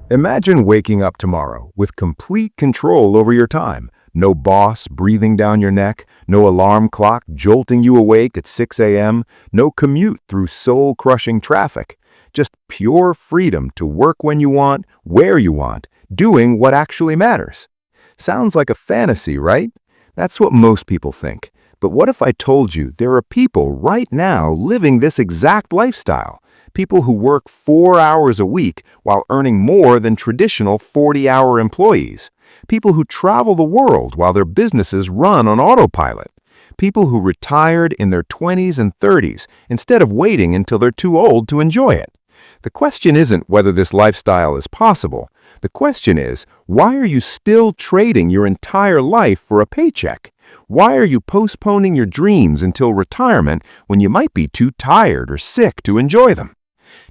Imagine waking up tomorrow with complete control over your time. No boss breathing down your neck, no alarm clock jolting you awake at 6 a.m., no commute through soul-crushing traffic. Just pure freedom to work when you want, where you want, doing what actually matters. Sounds like a fantasy, right? That's what most people think. But what if I told you there are people right now living this exact lifestyle? People who work 4 hours a week while earning more than traditional 40-hour employees. People who travel the world while their businesses run on autopilot. People who retired in their 20s and 30s instead of waiting until they're too old to enjoy it. The question isn't whether this lifestyle is possible. The question is, why are you still trading your entire life for a paycheck? Why are you postponing your dreams until retirement when you might be too tired or sick to enjoy them?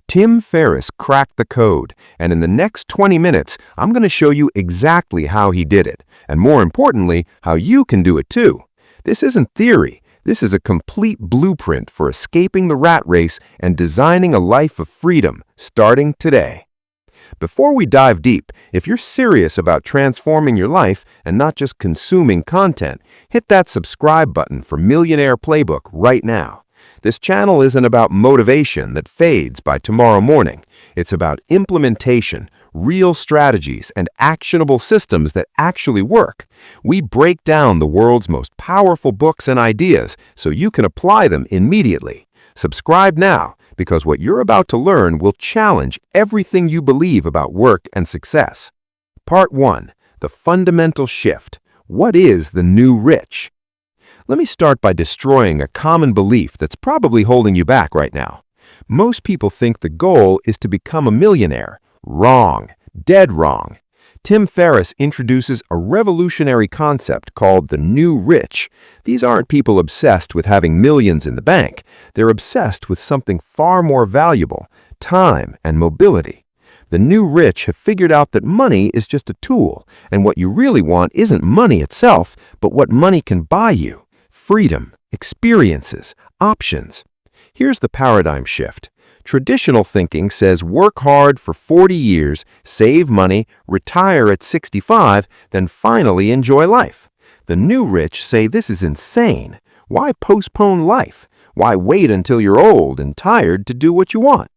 Tim Ferriss cracked the code, and in the next 20 minutes, I'm going to show you exactly how he did it, and more importantly, how you can do it too. This isn't theory. This is a complete blueprint for escaping the rat race and designing a life of freedom, starting today. Before we dive deep, if you're serious about transforming your life and not just consuming content, hit that subscribe button for Millionaire Playbook right now. This channel isn't about motivation that fades by tomorrow morning. It's about implementation, real strategies, and actionable systems that actually work. We break down the world's most powerful books and ideas so you can apply them immediately. Subscribe now, because what you're about to learn will challenge everything you believe about work and success. Part 1. The Fundamental Shift. What is the new rich? Let me start by destroying a common belief that's probably holding you back right now. Most people think the goal is to become a millionaire. Wrong. Dead wrong. Tim Ferriss introduces a revolutionary concept called the new rich. These aren't people obsessed with having millions in the bank. They're obsessed with something far more valuable: time and mobility. The new rich have figured out that money is just a tool, and what you really want isn't money itself, but what money can buy you: freedom, experiences, options. Here's the paradigm shift. Traditional thinking says work hard for 40 years, save money, retire at 65, then finally enjoy life. The new rich say this is insane. Why postpone life? Why wait until you're old and tired to do what you want?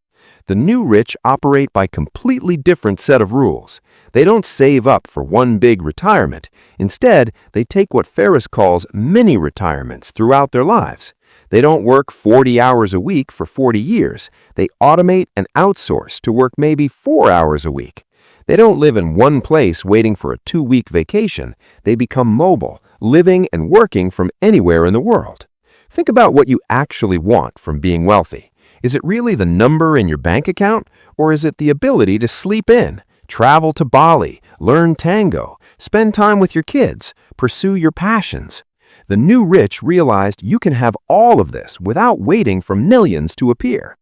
The new rich operate by a completely different set of rules. They don't save up for one big retirement. Instead, they take what Ferriss calls mini retirements throughout their lives. They don't work 40 hours a week for 40 years. They automate and outsource to work maybe 4 hours a week. They don't live in one place waiting for a 2-week vacation. They become mobile, living and working from anywhere in the world. Think about what you actually want from being wealthy. Is it really the number in your bank account, or is it the ability to sleep in, travel to Bali, learn tango, spend time with your kids, pursue your passions? The new rich realized you can have all of this without waiting for millions to appear.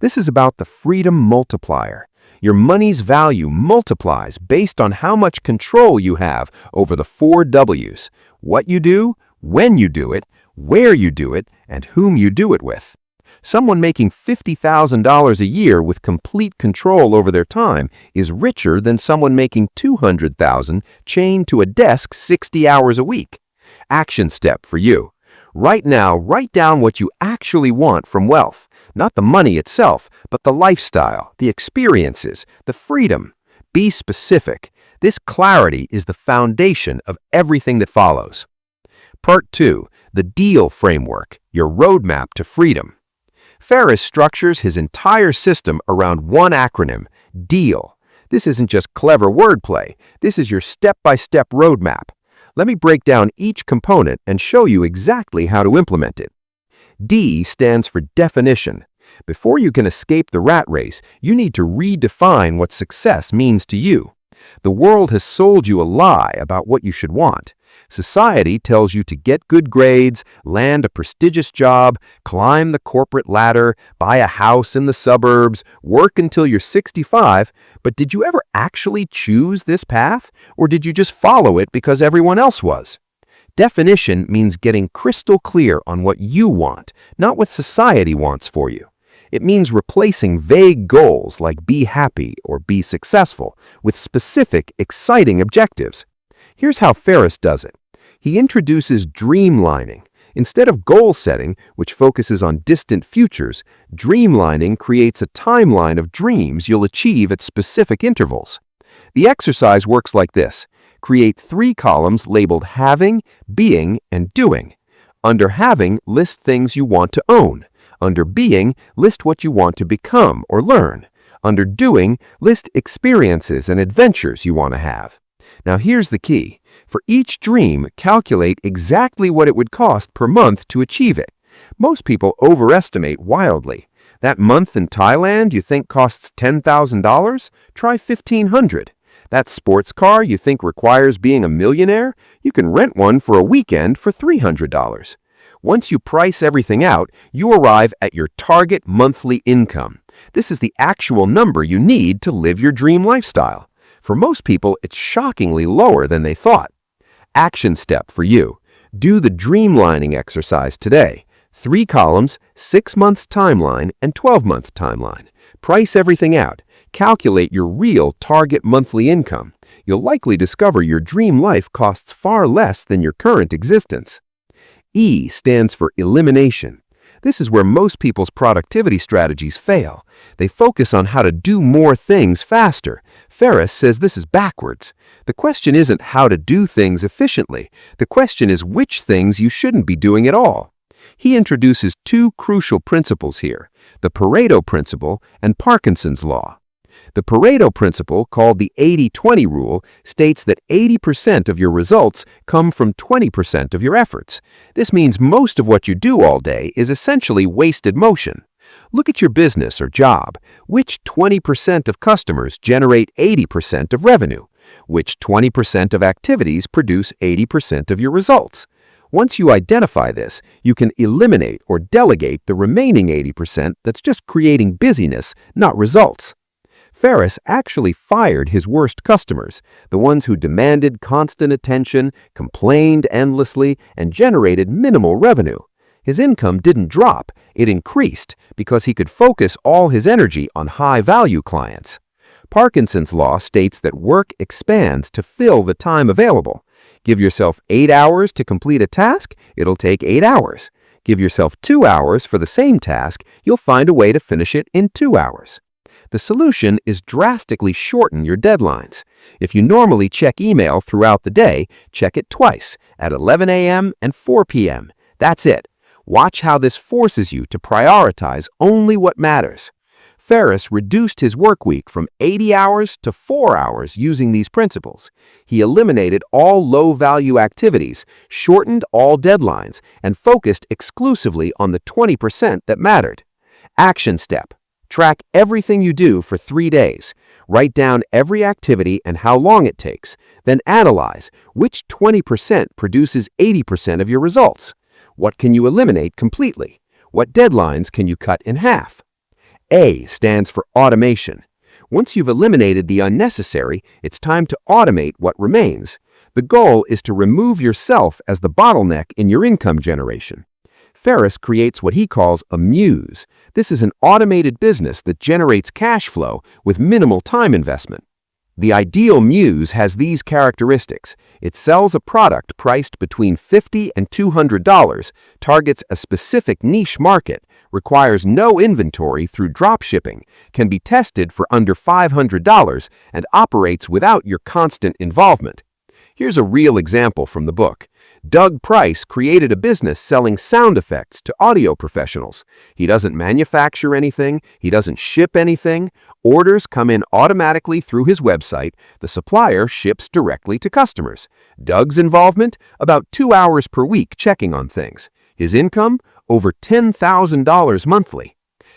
This is about the freedom multiplier. Your money's value multiplies based on how much control you have over the 4 W's: what you do, when you do it, where you do it, and whom you do it with. Someone making $50,000 a year with complete control over their time is richer than someone making $200,000 chained to a desk 60 hours a week. Action step for you. Right now, write down what you actually want from wealth. Not the money itself, but the lifestyle, the experiences, the freedom. Be specific. This clarity is the foundation of everything that follows. Part 2. The DEAL framework, your roadmap to freedom. Ferriss structures his entire system around one acronym: DEAL. This isn't just clever wordplay. This is your step-by-step roadmap. Let me break down each component and show you exactly how to implement it. D stands for definition. Before you can escape the rat race, you need to redefine what success means to you. The world has sold you a lie about what you should want. Society tells you to get good grades, land a prestigious job, climb the corporate ladder, buy a house in the suburbs, work until you're 65, but did you ever actually choose this path, or did you just follow it because everyone else was? Definition means getting crystal clear on what you want, not what society wants for you. It means replacing vague goals like be happy or be successful with specific, exciting objectives. Here's how Ferriss does it. He introduces dreamlining. Instead of goal setting, which focuses on distant futures, dreamlining creates a timeline of dreams you'll achieve at specific intervals. The exercise works like this. Create 3 columns labeled having, being, and doing. Under having, list things you want to own. Under being, list what you want to become or learn. Under doing, list experiences and adventures you want to have. Now here's the key. For each dream, calculate exactly what it would cost per month to achieve it. Most people overestimate wildly. That month in Thailand you think costs $10,000? Try $1,500. That sports car you think requires being a millionaire? You can rent one for a weekend for $300. Once you price everything out, you arrive at your target monthly income. This is the actual number you need to live your dream lifestyle. For most people, it's shockingly lower than they thought. Action step for you. Do the dreamlining exercise today. 3 columns, 6 months timeline, and 12-month timeline. Price everything out. Calculate your real target monthly income. You'll likely discover your dream life costs far less than your current existence. E stands for elimination. This is where most people's productivity strategies fail. They focus on how to do more things faster. Ferriss says this is backwards. The question isn't how to do things efficiently. The question is which things you shouldn't be doing at all. He introduces 2 crucial principles here, the Pareto principle and Parkinson's law. The Pareto principle, called the 80-20 rule, states that 80% of your results come from 20% of your efforts. This means most of what you do all day is essentially wasted motion. Look at your business or job. Which 20% of customers generate 80% of revenue? Which 20% of activities produce 80% of your results? Once you identify this, you can eliminate or delegate the remaining 80% that's just creating busyness, not results. Ferriss actually fired his worst customers, the ones who demanded constant attention, complained endlessly, and generated minimal revenue. His income didn't drop, it increased because he could focus all his energy on high-value clients. Parkinson's law states that work expands to fill the time available. Give yourself 8 hours to complete a task, it'll take 8 hours. Give yourself 2 hours for the same task, you'll find a way to finish it in 2 hours. The solution is drastically shorten your deadlines. If you normally check email throughout the day, check it twice, at 11 a.m. and 4 p.m. That's it. Watch how this forces you to prioritize only what matters. Ferriss reduced his work week from 80 hours to 4 hours using these principles. He eliminated all low-value activities, shortened all deadlines, and focused exclusively on the 20% that mattered. Action step. Track everything you do for 3 days. Write down every activity and how long it takes. Then analyze which 20% produces 80% of your results. What can you eliminate completely? What deadlines can you cut in half? A stands for automation. Once you've eliminated the unnecessary, it's time to automate what remains. The goal is to remove yourself as the bottleneck in your income generation. Ferriss creates what he calls a muse. This is an automated business that generates cash flow with minimal time investment. The ideal muse has these characteristics. It sells a product priced between $50 and $200, targets a specific niche market, requires no inventory through drop shipping, can be tested for under $500, and operates without your constant involvement. Here's a real example from the book. Doug Price created a business selling sound effects to audio professionals. He doesn't manufacture anything. He doesn't ship anything. Orders come in automatically through his website. The supplier ships directly to customers. Doug's involvement? About 2 hours per week checking on things. His income? Over $10,000 monthly.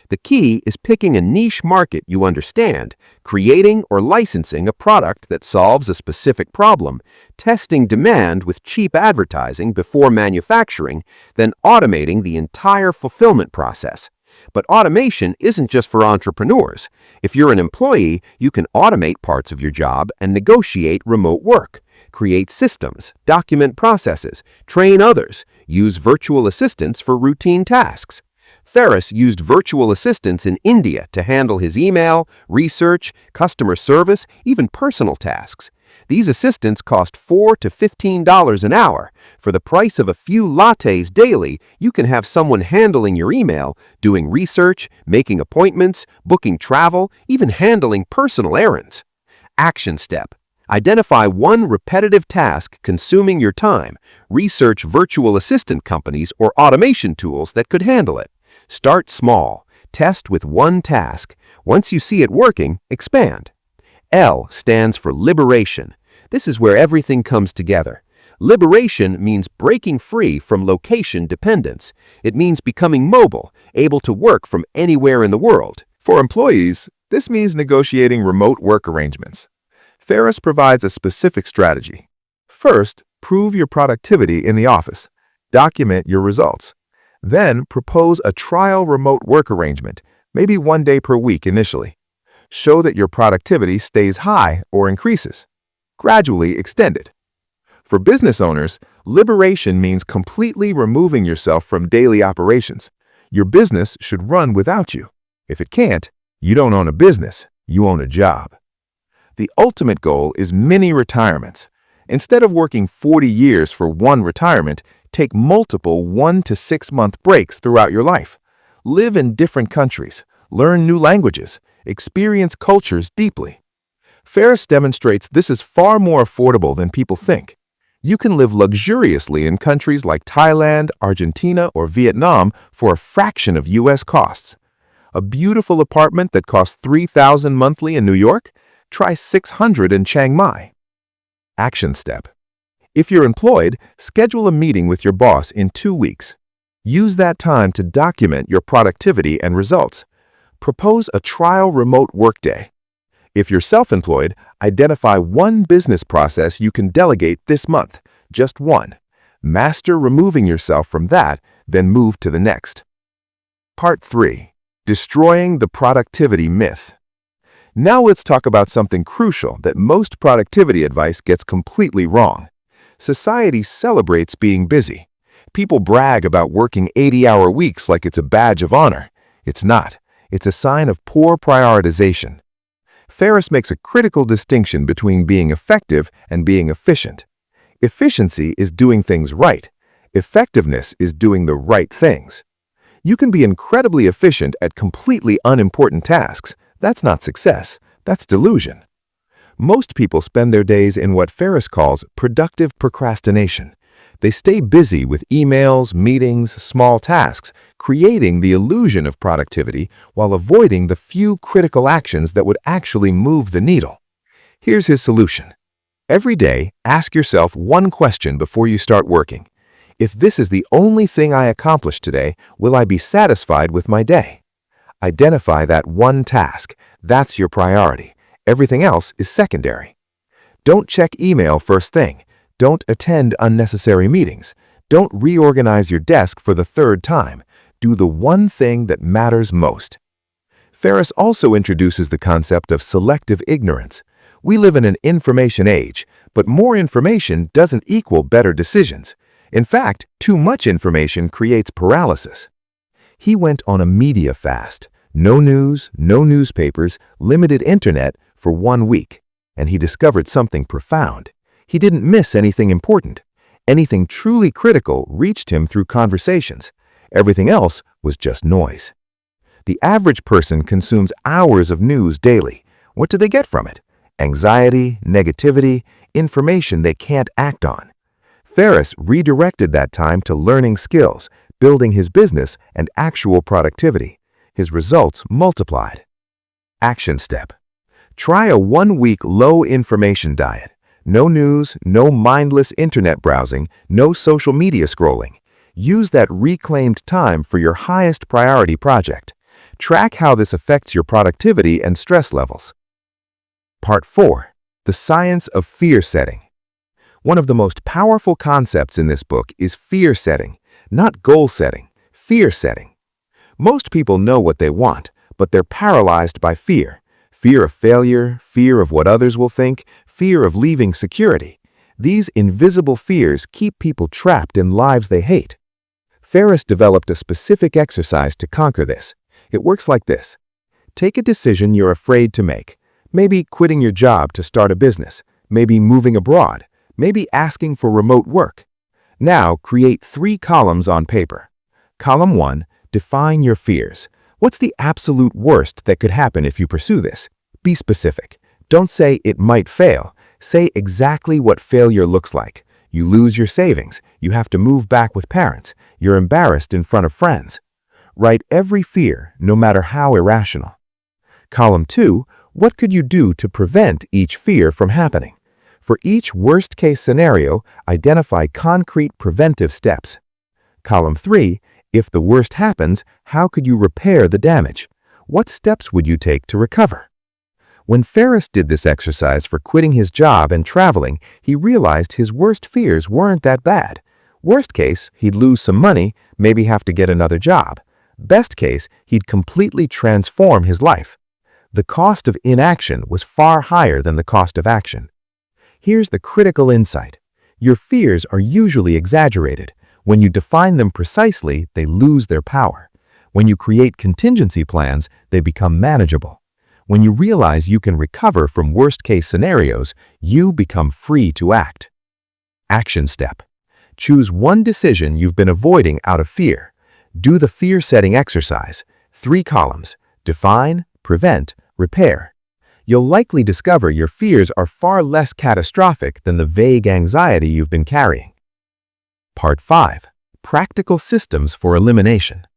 The key is picking a niche market you understand, creating or licensing a product that solves a specific problem, testing demand with cheap advertising before manufacturing, then automating the entire fulfillment process. But automation isn't just for entrepreneurs. If you're an employee, you can automate parts of your job and negotiate remote work, create systems, document processes, train others, use virtual assistants for routine tasks. Ferriss used virtual assistants in India to handle his email, research, customer service, even personal tasks. These assistants cost $4 to $15 an hour. For the price of a few lattes daily, you can have someone handling your email, doing research, making appointments, booking travel, even handling personal errands. Action step. Identify one repetitive task consuming your time. Research virtual assistant companies or automation tools that could handle it. Start small. Test with one task. Once you see it working, expand. L stands for liberation. This is where everything comes together. Liberation means breaking free from location dependence. It means becoming mobile, able to work from anywhere in the world. For employees, this means negotiating remote work arrangements. Ferriss provides a specific strategy. First, prove your productivity in the office. Document your results. Then, propose a trial remote work arrangement, maybe 1 day per week initially. Show that your productivity stays high or increases. Gradually extend it. For business owners, liberation means completely removing yourself from daily operations. Your business should run without you. If it can't, you don't own a business, you own a job. The ultimate goal is mini retirements. Instead of working 40 years for one retirement, take multiple 1 to 6 month breaks throughout your life. Live in different countries, learn new languages, experience cultures deeply. Ferriss demonstrates this is far more affordable than people think. You can live luxuriously in countries like Thailand, Argentina, or Vietnam for a fraction of U.S. costs. A beautiful apartment that costs $3,000 monthly in New York? Try $600 in Chiang Mai. Action step. If you're employed, schedule a meeting with your boss in 2 weeks. Use that time to document your productivity and results. Propose a trial remote workday. If you're self-employed, identify one business process you can delegate this month, just one. Master removing yourself from that, then move to the next. Part 3. Destroying the productivity myth. Now let's talk about something crucial that most productivity advice gets completely wrong. Society celebrates being busy. People brag about working 80-hour weeks like it's a badge of honor. It's not. It's a sign of poor prioritization. Ferriss makes a critical distinction between being effective and being efficient. Efficiency is doing things right. Effectiveness is doing the right things. You can be incredibly efficient at completely unimportant tasks. That's not success. That's delusion. Most people spend their days in what Ferriss calls productive procrastination. They stay busy with emails, meetings, small tasks, creating the illusion of productivity while avoiding the few critical actions that would actually move the needle. Here's his solution. Every day, ask yourself one question before you start working. If this is the only thing I accomplish today, will I be satisfied with my day? Identify that one task. That's your priority. Everything else is secondary. Don't check email first thing. Don't attend unnecessary meetings. Don't reorganize your desk for the 3rd time. Do the one thing that matters most. Ferriss also introduces the concept of selective ignorance. We live in an information age, but more information doesn't equal better decisions. In fact, too much information creates paralysis. He went on a media fast. No news, no newspapers, limited internet for 1 week. And he discovered something profound. He didn't miss anything important. Anything truly critical reached him through conversations. Everything else was just noise. The average person consumes hours of news daily. What do they get from it? Anxiety, negativity, information they can't act on. Ferriss redirected that time to learning skills, building his business, and actual productivity. His results multiplied. Action step. Try a 1-week low-information diet. No news, no mindless internet browsing, no social media scrolling. Use that reclaimed time for your highest priority project. Track how this affects your productivity and stress levels. Part 4. The Science of Fear Setting. One of the most powerful concepts in this book is fear setting, not goal setting, fear setting. Most people know what they want, but they're paralyzed by fear. Fear of failure, fear of what others will think, fear of leaving security. These invisible fears keep people trapped in lives they hate. Ferriss developed a specific exercise to conquer this. It works like this. Take a decision you're afraid to make. Maybe quitting your job to start a business. Maybe moving abroad. Maybe asking for remote work. Now, create 3 columns on paper. Column 1, define your fears. What's the absolute worst that could happen if you pursue this? Be specific. Don't say it might fail. Say exactly what failure looks like. You lose your savings. You have to move back with parents. You're embarrassed in front of friends. Write every fear, no matter how irrational. Column 2, what could you do to prevent each fear from happening? For each worst-case scenario, identify concrete preventive steps. Column 3, if the worst happens, how could you repair the damage? What steps would you take to recover? When Ferriss did this exercise for quitting his job and traveling, he realized his worst fears weren't that bad. Worst case, he'd lose some money, maybe have to get another job. Best case, he'd completely transform his life. The cost of inaction was far higher than the cost of action. Here's the critical insight. Your fears are usually exaggerated. When you define them precisely, they lose their power. When you create contingency plans, they become manageable. When you realize you can recover from worst-case scenarios, you become free to act. Action step. Choose one decision you've been avoiding out of fear. Do the fear-setting exercise. 3 columns. Define, prevent, repair. You'll likely discover your fears are far less catastrophic than the vague anxiety you've been carrying. Part 5. Practical systems for elimination.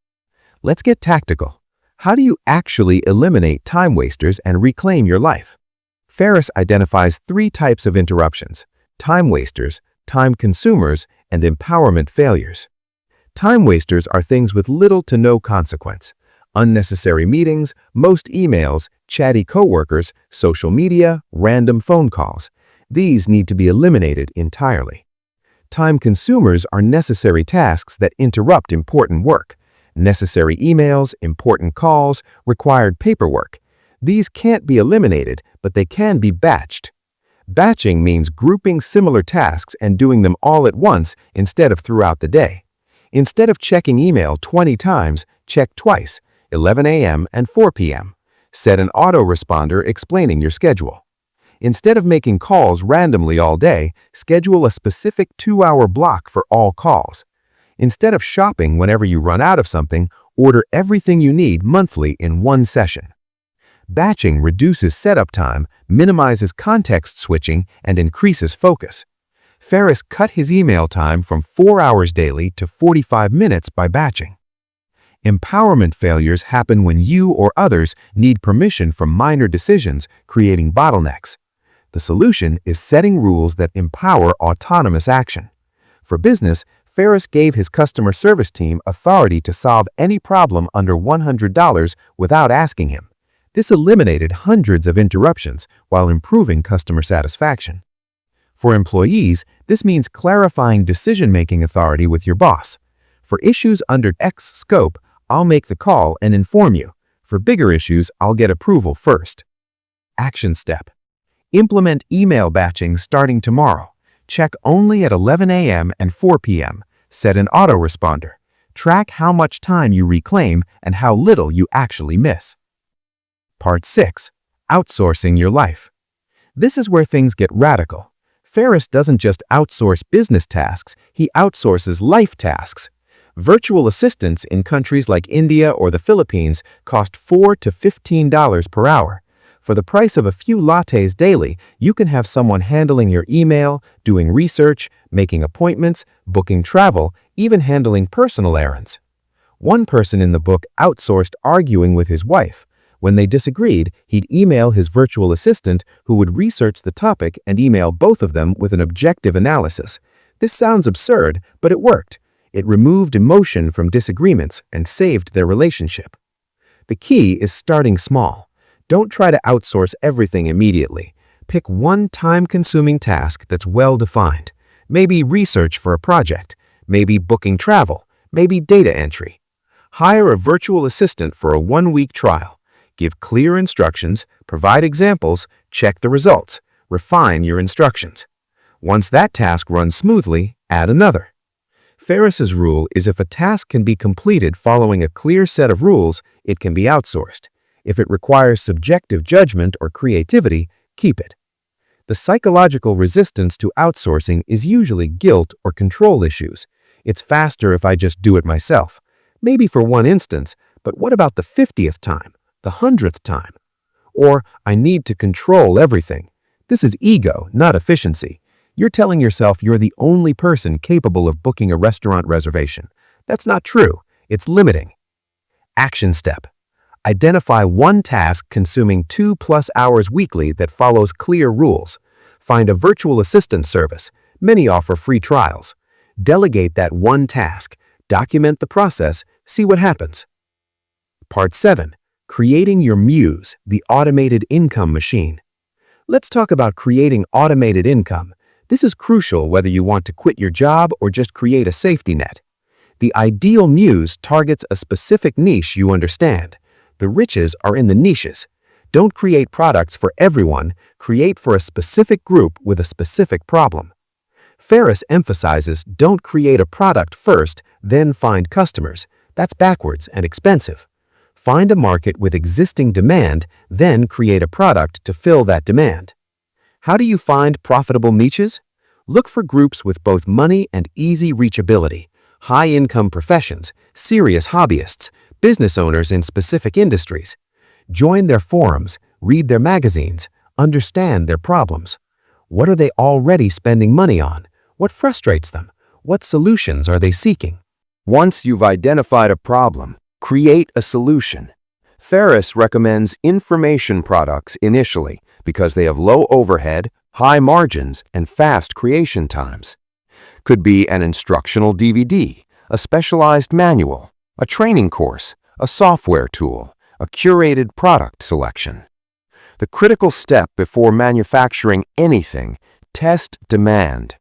Let's get tactical. How do you actually eliminate time wasters and reclaim your life? Ferriss identifies 3 types of interruptions: time wasters, time consumers, and empowerment failures. Time wasters are things with little to no consequence. Unnecessary meetings, most emails, chatty coworkers, social media, random phone calls. These need to be eliminated entirely. Time consumers are necessary tasks that interrupt important work. Necessary emails, important calls, required paperwork. These can't be eliminated, but they can be batched. Batching means grouping similar tasks and doing them all at once instead of throughout the day. Instead of checking email 20 times, check twice, 11 a.m. and 4 p.m. Set an autoresponder explaining your schedule. Instead of making calls randomly all day, schedule a specific 2-hour block for all calls. Instead of shopping whenever you run out of something, order everything you need monthly in one session. Batching reduces setup time, minimizes context switching, and increases focus. Ferriss cut his email time from 4 hours daily to 45 minutes by batching. Empowerment failures happen when you or others need permission for minor decisions, creating bottlenecks. The solution is setting rules that empower autonomous action. For business, Ferriss gave his customer service team authority to solve any problem under $100 without asking him. This eliminated hundreds of interruptions while improving customer satisfaction. For employees, this means clarifying decision-making authority with your boss. For issues under X scope, I'll make the call and inform you. For bigger issues, I'll get approval first. Action step. Implement email batching starting tomorrow. Check only at 11 a.m. and 4 p.m. Set an autoresponder. Track how much time you reclaim and how little you actually miss. Part 6. Outsourcing your life. This is where things get radical. Ferriss doesn't just outsource business tasks, he outsources life tasks. Virtual assistants in countries like India or the Philippines cost $4 to $15 per hour. For the price of a few lattes daily, you can have someone handling your email, doing research, making appointments, booking travel, even handling personal errands. One person in the book outsourced arguing with his wife. When they disagreed, he'd email his virtual assistant who would research the topic and email both of them with an objective analysis. This sounds absurd, but it worked. It removed emotion from disagreements and saved their relationship. The key is starting small. Don't try to outsource everything immediately. Pick one time-consuming task that's well-defined. Maybe research for a project, maybe booking travel, maybe data entry. Hire a virtual assistant for a 1-week trial. Give clear instructions, provide examples, check the results, refine your instructions. Once that task runs smoothly, add another. Ferriss's rule is if a task can be completed following a clear set of rules, it can be outsourced. If it requires subjective judgment or creativity, keep it. The psychological resistance to outsourcing is usually guilt or control issues. It's faster if I just do it myself. Maybe for one instance, but what about the 50th time, the 100th time? Or I need to control everything. This is ego, not efficiency. You're telling yourself you're the only person capable of booking a restaurant reservation. That's not true. It's limiting. Action step. Identify one task consuming 2+ hours weekly that follows clear rules. Find a virtual assistant service. Many offer free trials. Delegate that one task. Document the process. See what happens. Part 7. Creating your muse, the automated income machine. Let's talk about creating automated income. This is crucial whether you want to quit your job or just create a safety net. The ideal muse targets a specific niche you understand. The riches are in the niches. Don't create products for everyone, create for a specific group with a specific problem. Ferriss emphasizes don't create a product first, then find customers. That's backwards and expensive. Find a market with existing demand, then create a product to fill that demand. How do you find profitable niches? Look for groups with both money and easy reachability, high-income professions, serious hobbyists, business owners in specific industries. Join their forums, read their magazines, understand their problems. What are they already spending money on? What frustrates them? What solutions are they seeking? Once you've identified a problem, create a solution. Ferriss recommends information products initially because they have low overhead, high margins, and fast creation times. Could be an instructional DVD, a specialized manual, a training course, a software tool, a curated product selection. The critical step before manufacturing anything, test demand.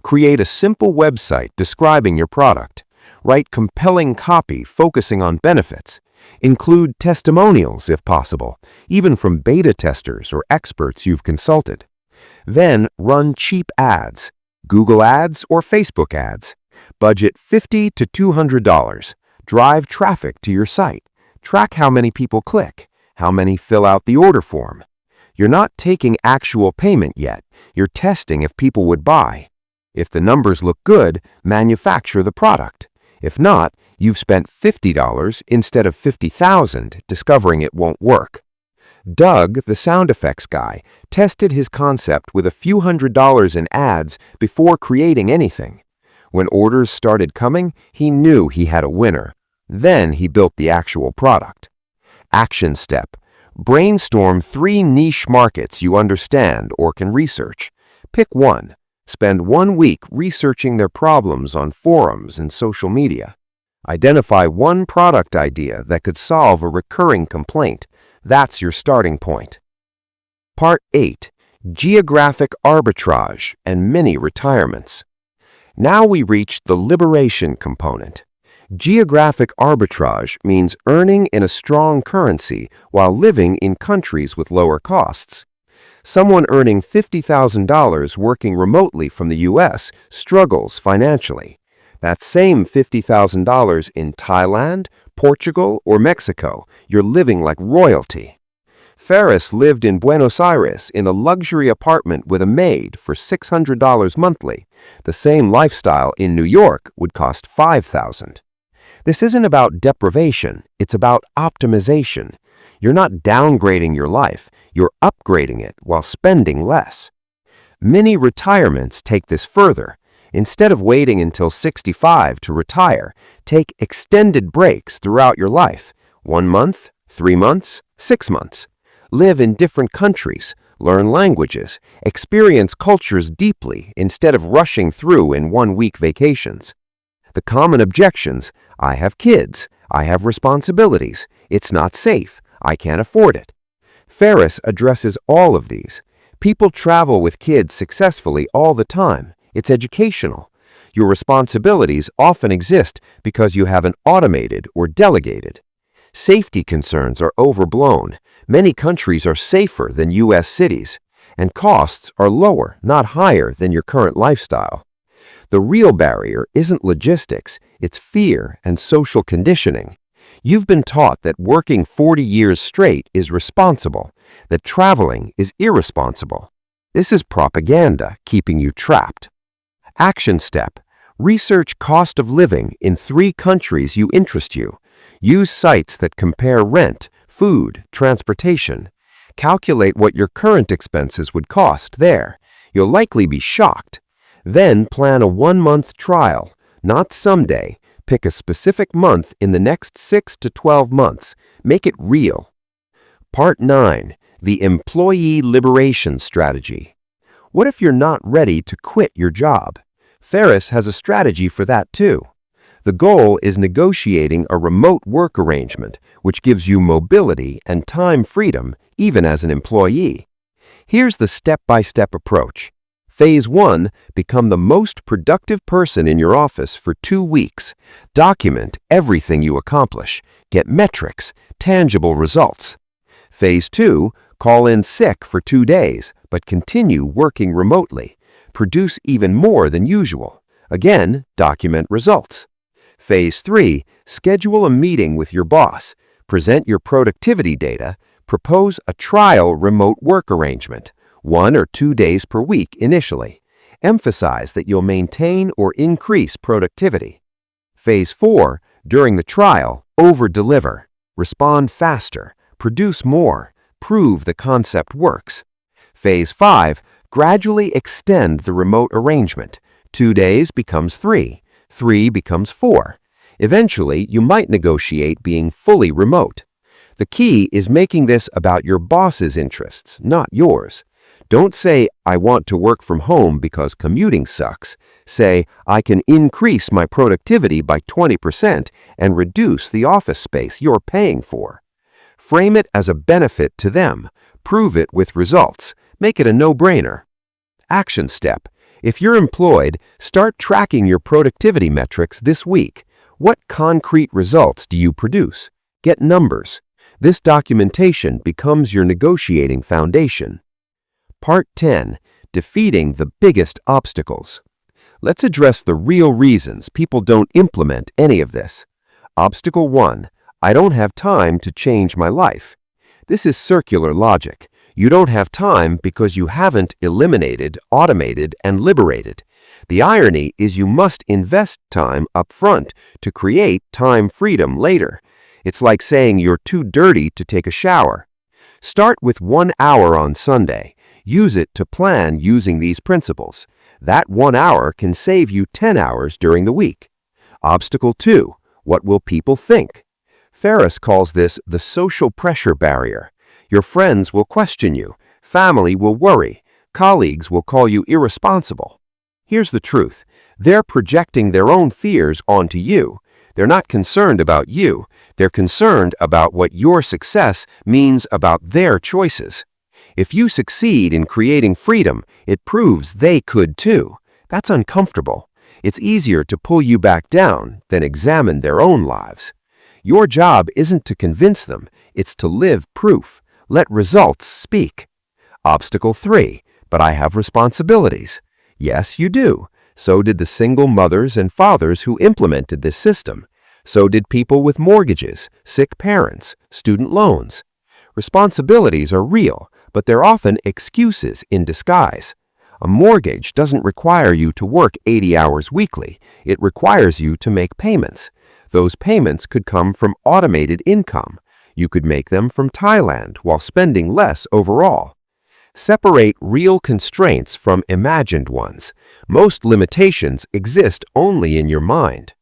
Create a simple website describing your product. Write compelling copy focusing on benefits. Include testimonials if possible, even from beta testers or experts you've consulted. Then run cheap ads, Google ads or Facebook ads. Budget $50 to $200. Drive traffic to your site. Track how many people click, how many fill out the order form. You're not taking actual payment yet. You're testing if people would buy. If the numbers look good, manufacture the product. If not, you've spent $50 instead of $50,000 discovering it won't work. Doug, the sound effects guy, tested his concept with a few $100s in ads before creating anything. When orders started coming, he knew he had a winner. Then he built the actual product. Action step. Brainstorm 3 niche markets you understand or can research. Pick one. Spend 1 week researching their problems on forums and social media. Identify one product idea that could solve a recurring complaint. That's your starting point. Part 8. Geographic arbitrage and mini retirements. Now we reach the liberation component. Geographic arbitrage means earning in a strong currency while living in countries with lower costs. Someone earning $50,000 working remotely from the U.S. struggles financially. That same $50,000 in Thailand, Portugal, or Mexico, you're living like royalty. Ferriss lived in Buenos Aires in a luxury apartment with a maid for $600 monthly. The same lifestyle in New York would cost $5,000. This isn't about deprivation, it's about optimization. You're not downgrading your life, you're upgrading it while spending less. Many retirements take this further. Instead of waiting until 65 to retire, take extended breaks throughout your life. 1 month, 3 months, 6 months. Live in different countries, learn languages, experience cultures deeply instead of rushing through in 1-week vacations. The common objections: I have kids, I have responsibilities, it's not safe, I can't afford it. Ferriss addresses all of these. People travel with kids successfully all the time. It's educational. Your responsibilities often exist because you haven't automated or delegated. Safety concerns are overblown. Many countries are safer than U.S. cities, and costs are lower, not higher, than your current lifestyle. The real barrier isn't logistics, it's fear and social conditioning. You've been taught that working 40 years straight is responsible, that traveling is irresponsible. This is propaganda keeping you trapped. Action step. Research cost of living in 3 countries you interest you. Use sites that compare rent, food, transportation. Calculate what your current expenses would cost there. You'll likely be shocked. Then plan a 1-month trial, not someday. Pick a specific month in the next 6 to 12 months. Make it real. Part 9. The Employee Liberation Strategy. What if you're not ready to quit your job? Ferriss has a strategy for that too. The goal is negotiating a remote work arrangement, which gives you mobility and time freedom even as an employee. Here's the step-by-step approach. Phase 1, become the most productive person in your office for 2 weeks. Document everything you accomplish. Get metrics, tangible results. Phase 2, call in sick for 2 days, but continue working remotely. Produce even more than usual. Again, document results. Phase 3, schedule a meeting with your boss. Present your productivity data. Propose a trial remote work arrangement, 1 or 2 days per week initially. Emphasize that you'll maintain or increase productivity. Phase 4, during the trial, over-deliver. Respond faster. Produce more. Prove the concept works. Phase 5, gradually extend the remote arrangement. 2 days becomes 3. 3 becomes 4. Eventually, you might negotiate being fully remote. The key is making this about your boss's interests, not yours. Don't say, I want to work from home because commuting sucks. Say, I can increase my productivity by 20% and reduce the office space you're paying for. Frame it as a benefit to them. Prove it with results. Make it a no-brainer. Action step. If you're employed, start tracking your productivity metrics this week. What concrete results do you produce? Get numbers. This documentation becomes your negotiating foundation. Part 10. Defeating the biggest obstacles. Let's address the real reasons people don't implement any of this. Obstacle 1. I don't have time to change my life. This is circular logic. You don't have time because you haven't eliminated, automated, and liberated. The irony is you must invest time up front to create time freedom later. It's like saying you're too dirty to take a shower. Start with 1 hour on Sunday. Use it to plan using these principles. That 1 hour can save you 10 hours during the week. Obstacle 2. What will people think? Ferriss calls this the social pressure barrier. Your friends will question you. Family will worry. Colleagues will call you irresponsible. Here's the truth. They're projecting their own fears onto you. They're not concerned about you. They're concerned about what your success means about their choices. If you succeed in creating freedom, it proves they could too. That's uncomfortable. It's easier to pull you back down than examine their own lives. Your job isn't to convince them, it's to live proof. Let results speak. Obstacle 3. But I have responsibilities. Yes, you do. So did the single mothers and fathers who implemented this system. So did people with mortgages, sick parents, student loans. Responsibilities are real, but they're often excuses in disguise. A mortgage doesn't require you to work 80 hours weekly. It requires you to make payments. Those payments could come from automated income. You could make them from Thailand while spending less overall. Separate real constraints from imagined ones. Most limitations exist only in your mind.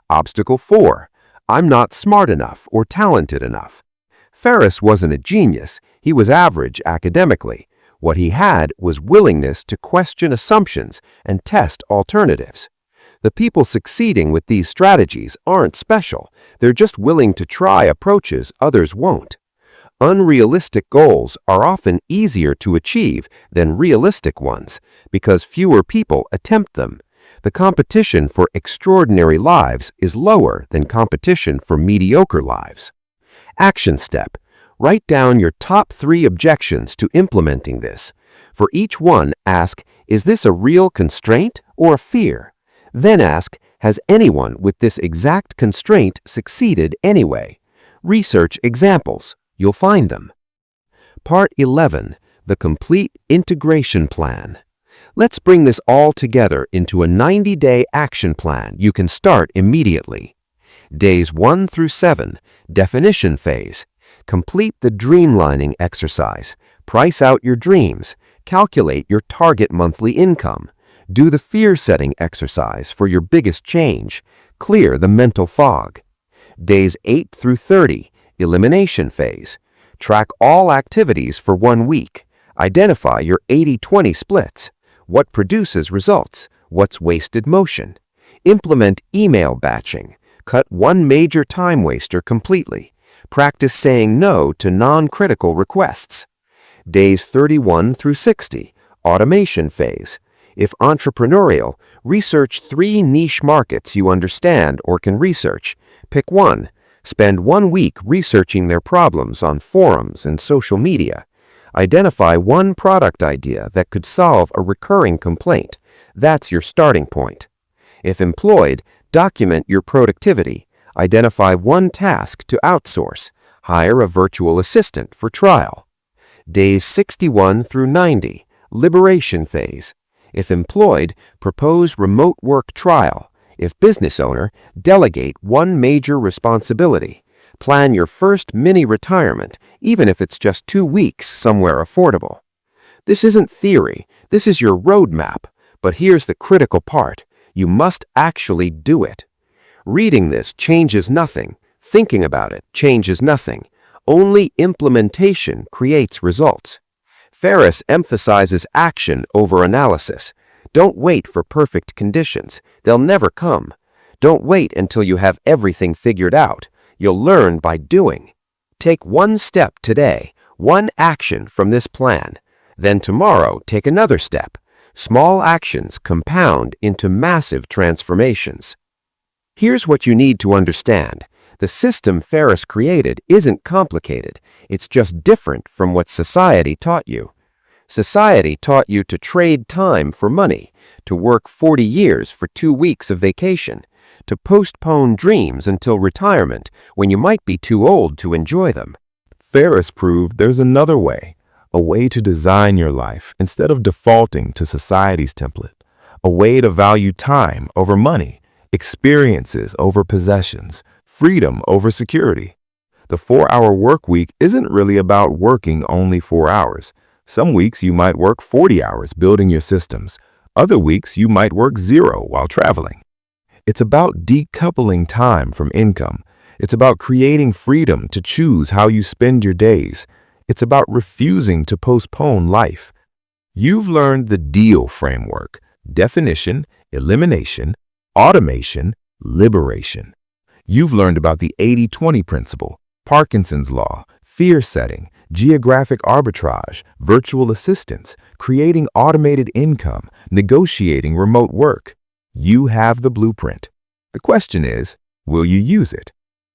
Obstacle 4. I'm not smart enough or talented enough. Ferriss wasn't a genius. He was average academically. What he had was willingness to question assumptions and test alternatives. The people succeeding with these strategies aren't special. They're just willing to try approaches others won't. Unrealistic goals are often easier to achieve than realistic ones because fewer people attempt them. The competition for extraordinary lives is lower than competition for mediocre lives. Action step. Write down your top 3 objections to implementing this. For each one, ask, is this a real constraint or a fear? Then ask, has anyone with this exact constraint succeeded anyway? Research examples. You'll find them. Part 11. The Complete Integration Plan. Let's bring this all together into a 90-day action plan you can start immediately. Days 1 through 7, definition phase. Complete the dreamlining exercise. Price out your dreams. Calculate your target monthly income. Do the fear-setting exercise for your biggest change. Clear the mental fog. Days 8 through 30, elimination phase. Track all activities for 1 week. Identify your 80-20 splits. What produces results? What's wasted motion? Implement email batching. Cut one major time waster completely. Practice saying no to non-critical requests. Days 31 through 60, automation phase. If entrepreneurial, research 3 niche markets you understand or can research. Pick one. Spend 1 week researching their problems on forums and social media. Identify one product idea that could solve a recurring complaint. That's your starting point. If employed, document your productivity. Identify one task to outsource. Hire a virtual assistant for trial. Days 61 through 90, liberation phase. If employed, propose remote work trial. If business owner, delegate one major responsibility. Plan your first mini-retirement, even if it's just 2 weeks somewhere affordable. This isn't theory, this is your roadmap. But here's the critical part. You must actually do it. Reading this changes nothing. Thinking about it changes nothing. Only implementation creates results. Ferriss emphasizes action over analysis. Don't wait for perfect conditions. They'll never come. Don't wait until you have everything figured out. You'll learn by doing. Take 1 step today, 1 action from this plan. Then tomorrow, take another step. Small actions compound into massive transformations. Here's what you need to understand. The system Ferriss created isn't complicated. It's just different from what society taught you. Society taught you to trade time for money, to work 40 years for 2 weeks of vacation, to postpone dreams until retirement when you might be too old to enjoy them. Ferriss proved there's another way, a way to design your life instead of defaulting to society's template, a way to value time over money, experiences over possessions, freedom over security. The 4-hour work week isn't really about working only 4 hours. Some weeks you might work 40 hours building your systems. Other weeks you might work 0 while traveling. It's about decoupling time from income. It's about creating freedom to choose how you spend your days. It's about refusing to postpone life. You've learned the DEAL framework: definition, elimination, automation, liberation. You've learned about the 80-20 principle, Parkinson's law, fear setting, geographic arbitrage, virtual assistants, creating automated income, negotiating remote work. You have the blueprint. The question is, will you use it?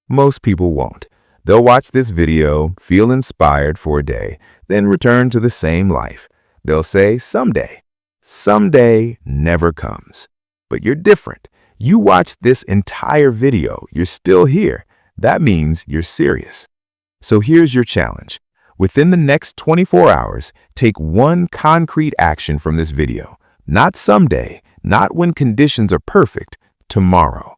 Most people won't. They'll watch this video, feel inspired for a day, then return to the same life. They'll say, someday. Someday never comes. But you're different. You watched this entire video. You're still here. That means you're serious. So here's your challenge. Within the next 24 hours, take 1 concrete action from this video. Not someday, not when conditions are perfect, tomorrow.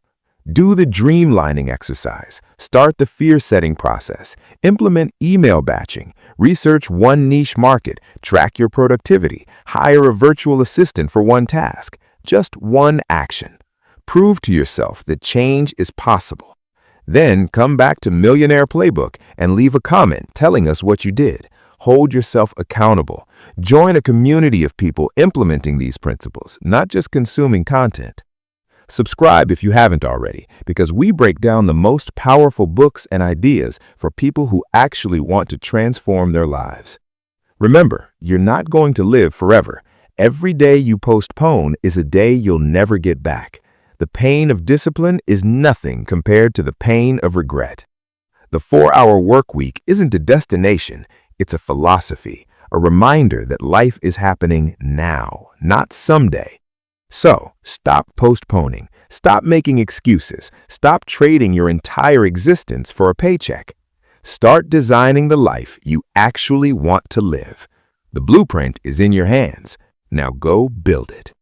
Do the dreamlining exercise. Start the fear-setting process. Implement email batching. Research one niche market. Track your productivity. Hire a virtual assistant for one task. Just 1 action. Prove to yourself that change is possible. Then come back to Millionaire Playbook and leave a comment telling us what you did. Hold yourself accountable. Join a community of people implementing these principles, not just consuming content. Subscribe if you haven't already, because we break down the most powerful books and ideas for people who actually want to transform their lives. Remember, you're not going to live forever. Every day you postpone is a day you'll never get back. The pain of discipline is nothing compared to the pain of regret. The 4-hour work week isn't a destination, it's a philosophy, a reminder that life is happening now, not someday. So, stop postponing, stop making excuses, stop trading your entire existence for a paycheck. Start designing the life you actually want to live. The blueprint is in your hands. Now go build it.